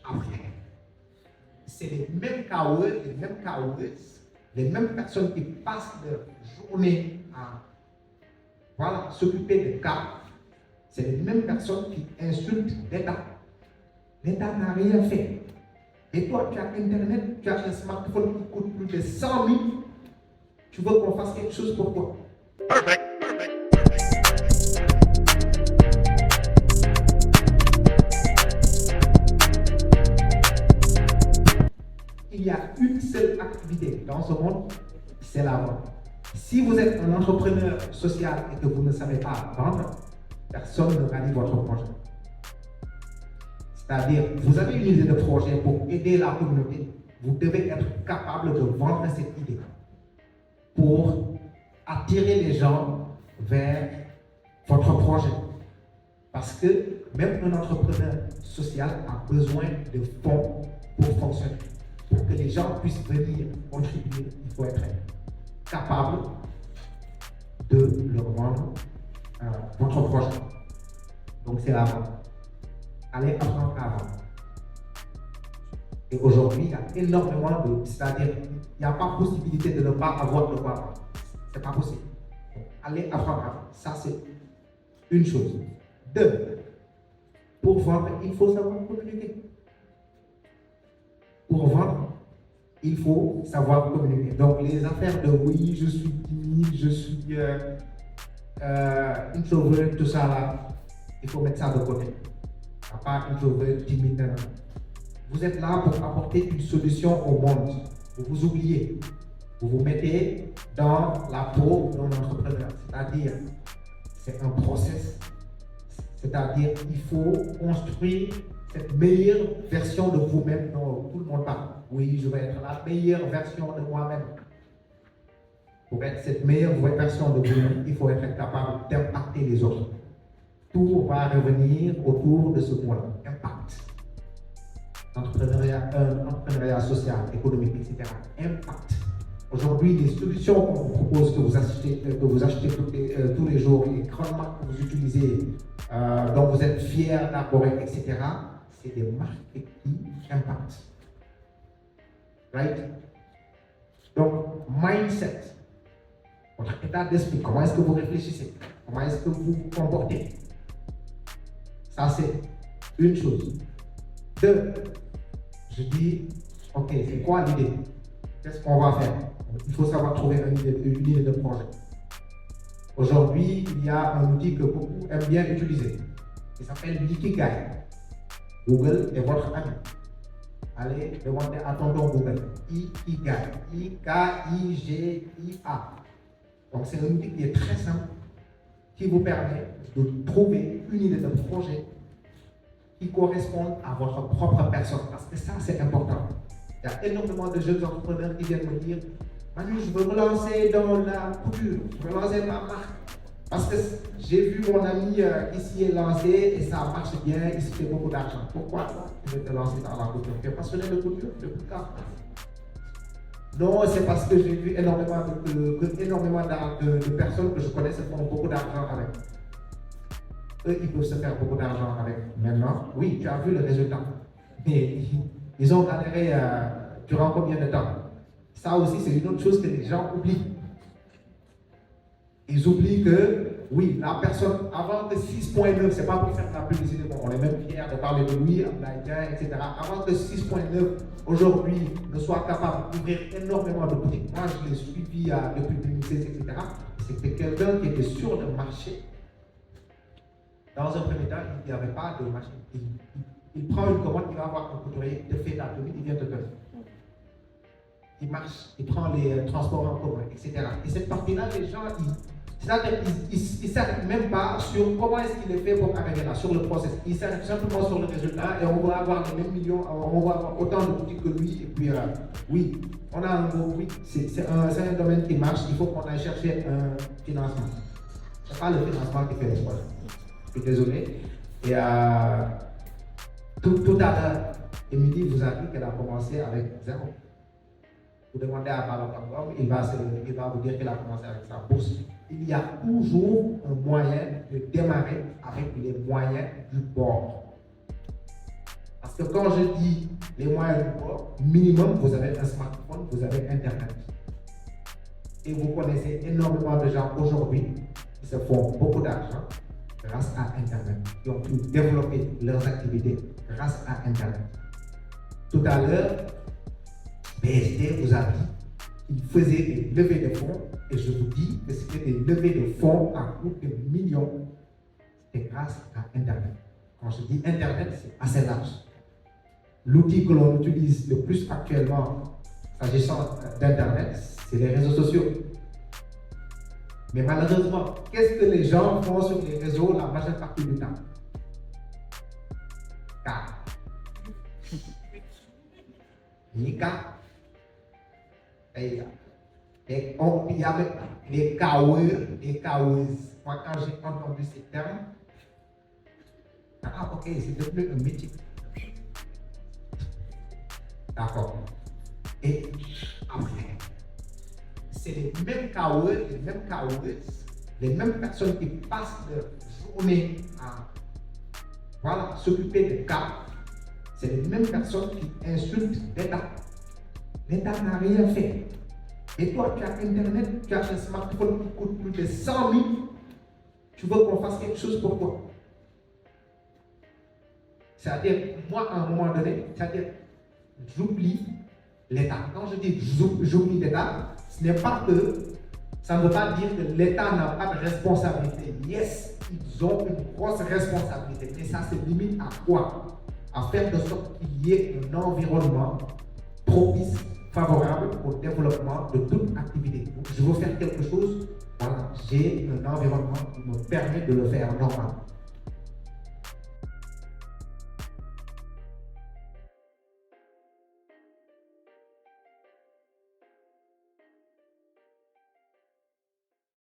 après. C'est les mêmes KOE, les mêmes KOEs, les mêmes personnes qui passent leur journée à s'occuper des cas. C'est les mêmes personnes qui insultent l'État. L'État n'a rien fait. Et toi, tu as Internet, tu as un smartphone qui coûte plus de 100 000. Tu veux qu'on fasse quelque chose pour toi. Perfect. Il y a une seule activité dans ce monde, c'est la vente. Si vous êtes un entrepreneur social et que vous ne savez pas vendre, personne ne réalise votre projet. C'est-à-dire, vous avez une idée de projet pour aider la communauté, vous devez être capable de vendre cette idée pour attirer les gens vers votre projet. Parce que même un entrepreneur social a besoin de fonds pour fonctionner. Pour que les gens puissent venir contribuer, il faut être capable de leur vendre votre projet. Donc c'est la vente. Allez apprendre à vendre. Et aujourd'hui, il y a énormément de... C'est-à-dire, il n'y a pas possibilité de ne pas avoir de quoi vendre. Ce n'est pas possible. Donc, allez apprendre à vendre. Ça, c'est une chose. Deux, pour vendre, il faut savoir communiquer. Pour vendre, il faut savoir communiquer. Donc, les affaires de oui, je suis timide, je suis introvert, tout ça là, il faut mettre ça de côté. Pas introvert, timide. Non. Vous êtes là pour apporter une solution au monde. Vous vous oubliez. Vous vous mettez dans la peau d'un entrepreneur. C'est-à-dire, c'est un process. C'est-à-dire, il faut construire cette meilleure version de vous-même dont tout le monde parle. Oui, je vais être la meilleure version de moi-même. Pour être cette meilleure version de vous-même, il faut être capable d'impacter les autres. Tout va revenir autour de ce point, impact. Entrepreneuriat social, économique, etc. Impact. Aujourd'hui, les solutions qu'on vous propose, que vous achetez tous les jours, les grandement que vous utilisez, dont vous êtes fiers d'élaborer, etc., c'est des marketing impact. Right? Donc, mindset, votre état d'esprit, comment est-ce que vous réfléchissez, comment est-ce que vous vous comportez. Ça, c'est une chose. Deux, je dis, ok, c'est quoi l'idée? Qu'est-ce qu'on va faire? Il faut savoir trouver une idée de projet. Aujourd'hui, il y a un outil que beaucoup aiment bien utiliser. Il s'appelle l'Ikigai. Google est votre ami. Allez demander à tonton Google. Ikigai. I-K-I-G-I-A. Donc, c'est un outil qui est très simple, qui vous permet de trouver une idée de projet qui correspond à votre propre personne. Parce que ça, c'est important. Il y a énormément de jeunes entrepreneurs qui viennent me dire Manu, je veux me lancer dans la couture, je veux lancer ma marque. Parce que j'ai vu mon ami qui s'y est lancé et ça marche bien, il se fait beaucoup d'argent. Pourquoi tu veux te lancer dans la couture? Tu es passionné de couture? Non, c'est parce que j'ai vu énormément de personnes que je connais se font beaucoup d'argent avec. Eux, ils peuvent se faire beaucoup d'argent avec. Maintenant, oui, tu as vu le résultat. Mais ils ont galéré durant combien de temps? Ça aussi, c'est une autre chose que les gens oublient. Ils oublient que, oui, la personne, avant que 6.9, c'est pas pour faire de la publicité, bon, on est même fiers de parler de lui, etc. Avant que 6.9, aujourd'hui, ne soit capable d'ouvrir énormément de boutiques. Moi, je l'ai suivi depuis 2016, etc. C'était quelqu'un qui était sur le marché. Dans un premier temps, il n'y avait pas de marché. Il prend une commande, il va avoir un couturier, il te fait ta tenue, il vient te donner. Il marche, il prend les transports en commun, etc. Et cette partie-là, les gens, ils ne s'arrêtent même pas sur comment est-ce qu'il est fait pour arriver là, sur le process. Ils s'arrêtent simplement sur le résultat et on va avoir les mêmes millions, on va avoir autant de boutiques que lui. Et puis, oui, on a un gros oui, c'est un domaine qui marche, il faut qu'on aille chercher un financement. Ce n'est pas le financement qui fait les projets. Je suis désolé. Et tout à l'heure, Émilie vous a dit qu'elle a commencé avec zéro. Vous demandez à Ballon.com, il va vous dire qu'il a commencé avec sa bourse. Il y a toujours un moyen de démarrer avec les moyens du bord. Parce Parce que quand je dis les moyens du bord, minimum, vous avez un smartphone, vous avez Internet. Et vous connaissez énormément de gens aujourd'hui qui se font beaucoup d'argent grâce à Internet, qui ont pu développer leurs activités grâce à Internet. Tout à l'heure, BSD vous a dit qu'il faisait des levées de fonds, et je vous dis que c'était des levées de fonds à coût de millions. C'était grâce à Internet. Quand je dis Internet, c'est assez large. L'outil que l'on utilise le plus actuellement, s'agissant d'Internet, c'est les réseaux sociaux. Mais malheureusement, qu'est-ce que les gens font sur les réseaux la majeure partie du temps? Car il y a des kaoueurs, des kaoueuses. Moi, quand j'ai entendu ces termes, ok, c'est devenu un métier. D'accord. Et après, c'est les mêmes kaoueurs, les mêmes kaoueuses, les mêmes personnes qui passent leur journée à s'occuper des cas. C'est les mêmes personnes qui insultent l'État. L'État n'a rien fait. Et toi, tu as Internet, tu as un smartphone qui coûte plus de 100 000. Tu veux qu'on fasse quelque chose pour toi. C'est-à-dire, moi, à un moment donné, j'oublie l'État. Quand je dis j'oublie l'État, ce n'est pas que, ça ne veut pas dire que l'État n'a pas de responsabilité. Yes, ils ont une grosse responsabilité. Mais ça se limite à quoi? À faire de sorte qu'il y ait un environnement propice, favorable au développement de toute activité. Donc, je veux faire quelque chose, voilà, j'ai un environnement qui me permet de le faire normalement.